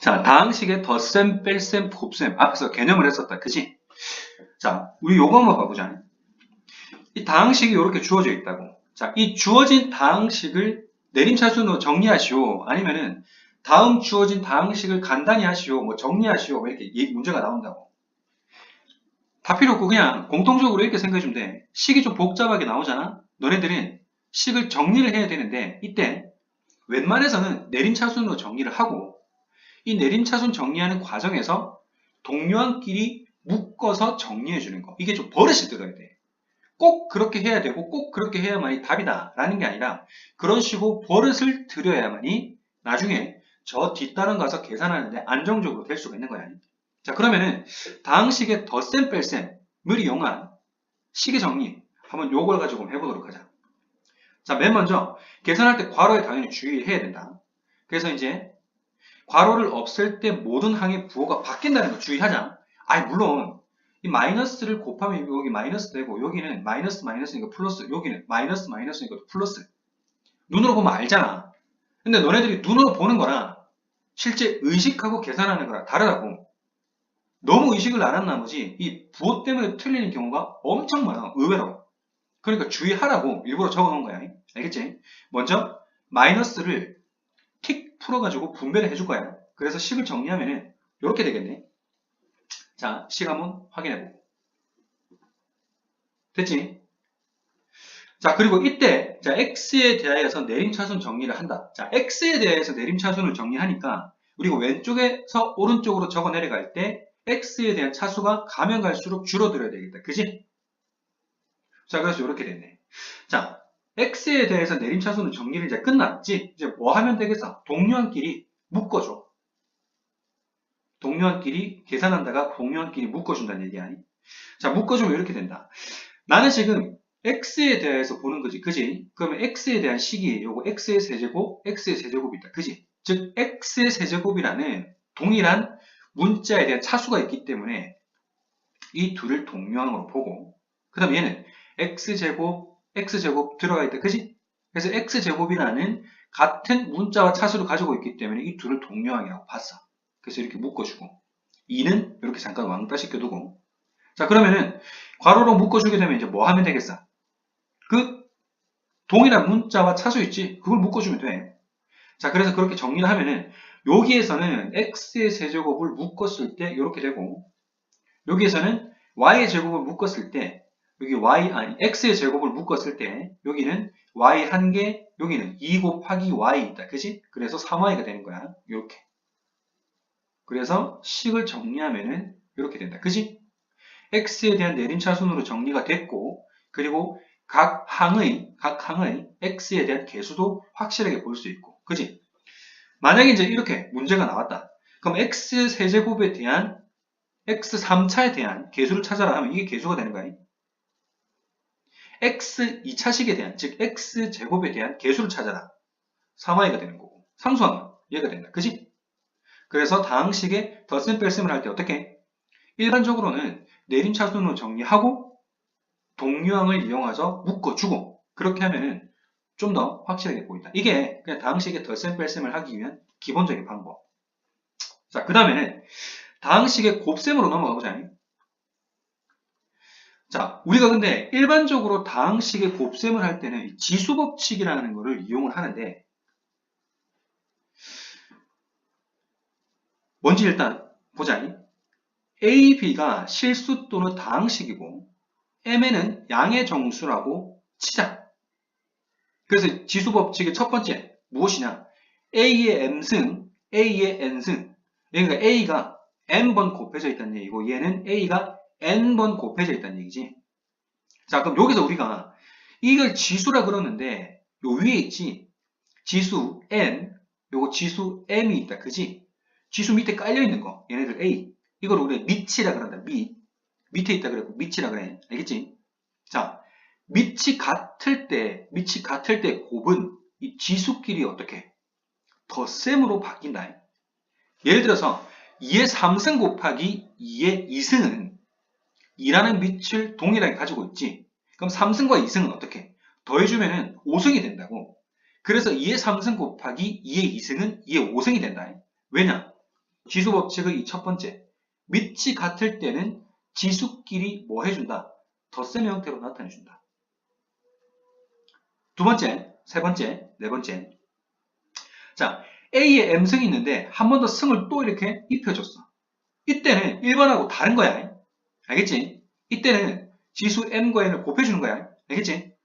자, 다항식의 덧셈, 뺄셈, 곱셈. 앞에서 개념을 했었다. 그지? 자, 우리 요거 한번 봐보자. 이 다항식이 이렇게 주어져 있다고. 자, 이 주어진 다항식을 내림차순으로 정리하시오. 아니면은 다음 주어진 다항식을 간단히 하시오. 뭐 정리하시오. 이렇게 문제가 나온다고. 다 필요 없고 그냥 공통적으로 이렇게 생각해주면 돼. 식이 좀 복잡하게 나오잖아? 너네들은 식을 정리를 해야 되는데 이때 웬만해서는 내림차순으로 정리를 하고 이 내림차순 정리하는 과정에서 동료한끼리 묶어서 정리해주는 거. 이게 좀 버릇이 들어야 돼. 꼭 그렇게 해야 되고 꼭 그렇게 해야만이 답이다 라는 게 아니라 그런 식으로 버릇을 들여야만이 나중에 저 뒷단원 가서 계산하는데 안정적으로 될 수가 있는 거야. 자, 그러면은 다항식의 덧셈 뺄셈을 이용한 식의 정리 한번 요걸 가지고 해보도록 하자. 자, 맨 먼저 계산할 때 괄호에 당연히 주의해야 된다. 그래서 이제 괄호를 없앨 때 모든 항의 부호가 바뀐다는 거 주의하자. 아니 물론 이 마이너스를 곱하면 여기 마이너스 되고 여기는 마이너스 마이너스니까 플러스, 여기는 마이너스 마이너스니까 플러스. 눈으로 보면 알잖아. 근데 너네들이 눈으로 보는 거랑 실제 의식하고 계산하는 거랑 다르다고. 너무 의식을 안 한 나머지 이 부호 때문에 틀리는 경우가 엄청 많아. 의외로. 그러니까 주의하라고 일부러 적어놓은 거야. 알겠지? 먼저 마이너스를 틱 풀어가지고 분배를 해줄 거야. 그래서 식을 정리하면은 이렇게 되겠네. 자, 식 한번 확인해보고. 됐지? 자, 그리고 이때 자 x에 대하여서 내림차순 정리를 한다. 자, x에 대해서 내림차순을 정리하니까 그리고 왼쪽에서 오른쪽으로 적어 내려갈 때 x에 대한 차수가 가면 갈수록 줄어들어야 되겠다. 그지? 자, 그래서 이렇게 됐네. 자, x에 대해서 내림차순을 정리를 이제 끝났지? 이제 뭐 하면 되겠어? 동료한끼리 묶어줘. 동료한끼리 계산한다가 동료한끼리 묶어준다는 얘기 아니? 자, 묶어주면 이렇게 된다. 나는 지금 x에 대해서 보는 거지. 그지? 그러면 x에 대한 식이 요거 x의 세제곱, x의 세제곱이 있다. 그지? 즉, x의 세제곱이라는 동일한 문자에 대한 차수가 있기 때문에 이 둘을 동료항으로 보고 그 다음에 얘는 x제곱 들어가 있다. 그지? 그래서 x제곱이라는 같은 문자와 차수를 가지고 있기 때문에 이 둘을 동료항이라고 봤어. 그래서 이렇게 묶어주고 2는 이렇게 잠깐 왕따 시켜두고 자, 그러면은 괄호로 묶어주게 되면 이제 뭐 하면 되겠어? 그 동일한 문자와 차수 있지? 그걸 묶어주면 돼. 자, 그래서 그렇게 정리를 하면은 여기에서는 x의 세제곱을 묶었을 때 이렇게 되고 여기에서는 y의 제곱을 묶었을 때 여기 x의 제곱을 묶었을 때 여기는 y 한 개, 여기는 2 곱하기 y 있다. 그지? 그래서 3y가 되는 거야. 이렇게. 그래서 식을 정리하면은 이렇게 된다. 그지? x에 대한 내림차순으로 정리가 됐고 그리고 각 항의 x에 대한 개수도 확실하게 볼 수 있고 그지? 만약에 이제 이렇게 문제가 나왔다. 그럼 x 세제곱에 대한 x 3차에 대한 개수를 찾아라 하면 이게 개수가 되는 거야. x 2차식에 대한 즉 x 제곱에 대한 개수를 찾아라. 3y가 되는 거고 상수항은 얘가 된다. 그지? 그래서 다항식의 덧셈 뺄셈을 할 때 어떻게 해? 일반적으로는 내림차순으로 정리하고 동류항을 이용해서 묶어주고 그렇게 하면은 좀 더 확실하게 보인다. 이게 그냥 다항식의 덧셈 뺄셈을 하기 위한 기본적인 방법. 자, 그 다음에는 다항식의 곱셈으로 넘어가 보자. 자, 우리가 근데 일반적으로 다항식의 곱셈을 할 때는 지수법칙이라는 것을 이용을 하는데 뭔지 일단 보자. A, B가 실수 또는 다항식이고 M에는 양의 정수라고 치자. 그래서 지수법칙의 첫 번째 무엇이냐? A의 M승, A의 N승. 그러니까 A가 N번 곱해져 있다는 얘기고 얘는 A가 N번 곱해져 있다는 얘기지. 자, 그럼 여기서 우리가 이걸 지수라 그러는데 요 위에 있지? 지수 N, 요거 지수 M이 있다. 그지? 지수 밑에 깔려있는 거 얘네들 A. 이걸 우리가 밑이라 그런다. 밑에 있다 그랬고 밑이라 그래. 알겠지? 자, 밑이 같을 때 곱은 이 지수끼리 어떻게? 덧셈으로 바뀐다. 예를 들어서 2의 3승 곱하기 2의 2승은 2라는 밑을 동일하게 가지고 있지. 그럼 3승과 2승은 어떻게? 더해주면은 5승이 된다고. 그래서 2의 3승 곱하기 2의 2승은 2의 5승이 된다. 왜냐? 지수 법칙의 이 첫 번째. 밑이 같을 때는 지수끼리 뭐 해준다? 덧셈 형태로 나타내준다. 두 번째, 세 번째, 네 번째. 자, A에 M승이 있는데 한 번 더 승을 또 이렇게 입혀줬어. 이때는 1번하고 다른 거야. 알겠지? 이때는 지수 M과 N을 곱해주는 거야. 알겠지?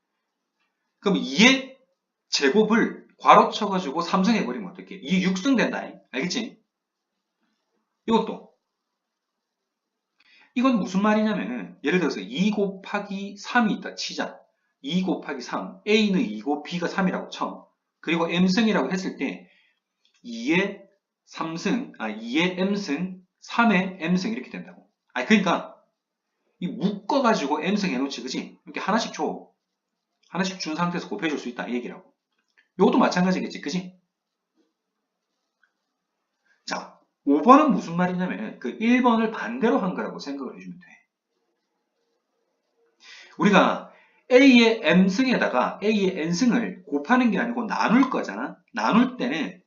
그럼 2의 제곱을 괄호 쳐가지고 3승 해버리면 어떡해? 2 6승 된다. 알겠지? 이것도. 이건 무슨 말이냐면은, 예를 들어서 2 곱하기 3이 있다 치자. 2 곱하기 3. A는 2고 B가 3이라고 쳐. 그리고 M승이라고 했을 때 2의 3승, 2의 M승, 3의 M승 이렇게 된다고. 그러니까 이 묶어가지고 M승 해놓지, 그지? 이렇게 하나씩 줘. 하나씩 준 상태에서 곱해줄 수 있다, 이 얘기라고. 요것도 마찬가지겠지, 그지? 자, 5번은 무슨 말이냐면 그 1번을 반대로 한 거라고 생각을 해주면 돼. 우리가 A의 M승에다가 A의 N승을 곱하는 게 아니고 나눌 거잖아. 나눌 때는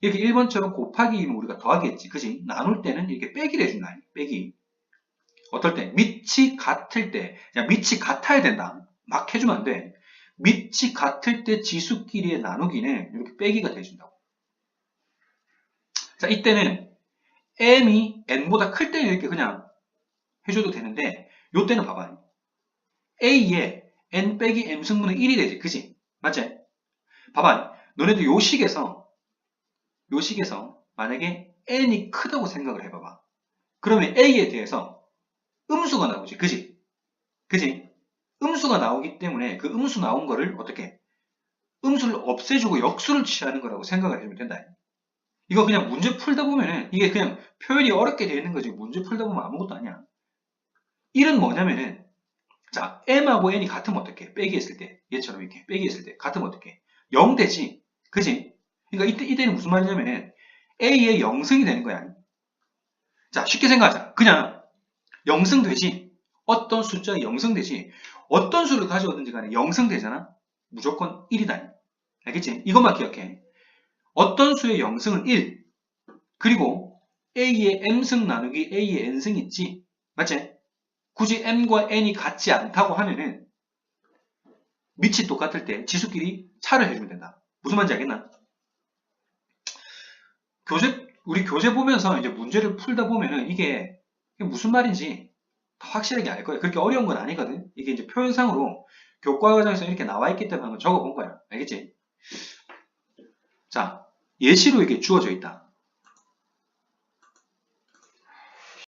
이렇게 1번처럼 곱하기면 우리가 더하겠지, 그지? 나눌 때는 이렇게 빼기를 해준다, 빼기. 어떨 때? 밑이 같을 때, 야, 밑이 같아야 된다. 막 해주면 안 돼. 밑이 같을 때 지수끼리의 나누기는 이렇게 빼기가 돼준다고. 자, 이때는 m이 n보다 클 때는 이렇게 그냥 해줘도 되는데, 요때는 봐봐. a에 n 빼기 m 승분의 1이 되지, 그지? 맞지? 봐봐. 너네도 요 식에서 만약에 n이 크다고 생각을 해봐봐. 그러면 a에 대해서 음수가 나오지, 그지? 그지? 음수가 나오기 때문에 그 음수 나온 거를 어떻게? 음수를 없애주고 역수를 취하는 거라고 생각을 해주면 된다. 이거 그냥 문제 풀다 보면은 이게 그냥 표현이 어렵게 되어 있는 거지, 문제 풀다 보면 아무것도 아니야. 1은 뭐냐면은, 자, m하고 n이 같으면 어떻게? 빼기했을 때, 얘처럼 이렇게 빼기했을 때 같으면 어떻게? 0 되지, 그지? 그러니까 이때는 무슨 말이냐면은 a의 0승이 되는 거야. 자, 쉽게 생각하자. 그냥 0승 되지. 어떤 숫자가 0승 되지. 어떤 수를 가져오든지 간에 0승 되잖아. 무조건 1이다. 알겠지? 이것만 기억해. 어떤 수의 0승은 1. 그리고 A의 M승 나누기 A의 N승 있지? 맞지? 굳이 M과 N이 같지 않다고 하면은 밑이 똑같을 때 지수끼리 차를 해주면 된다. 무슨 말인지 알겠나? 우리 교재 보면서 이제 문제를 풀다 보면은 이게 무슨 말인지 더 확실하게 알 거야. 그렇게 어려운 건 아니거든. 이게 이제 표현상으로 교과 과정에서 이렇게 나와 있기 때문에 한번 적어 본 거야. 알겠지? 자, 예시로 이게 주어져 있다.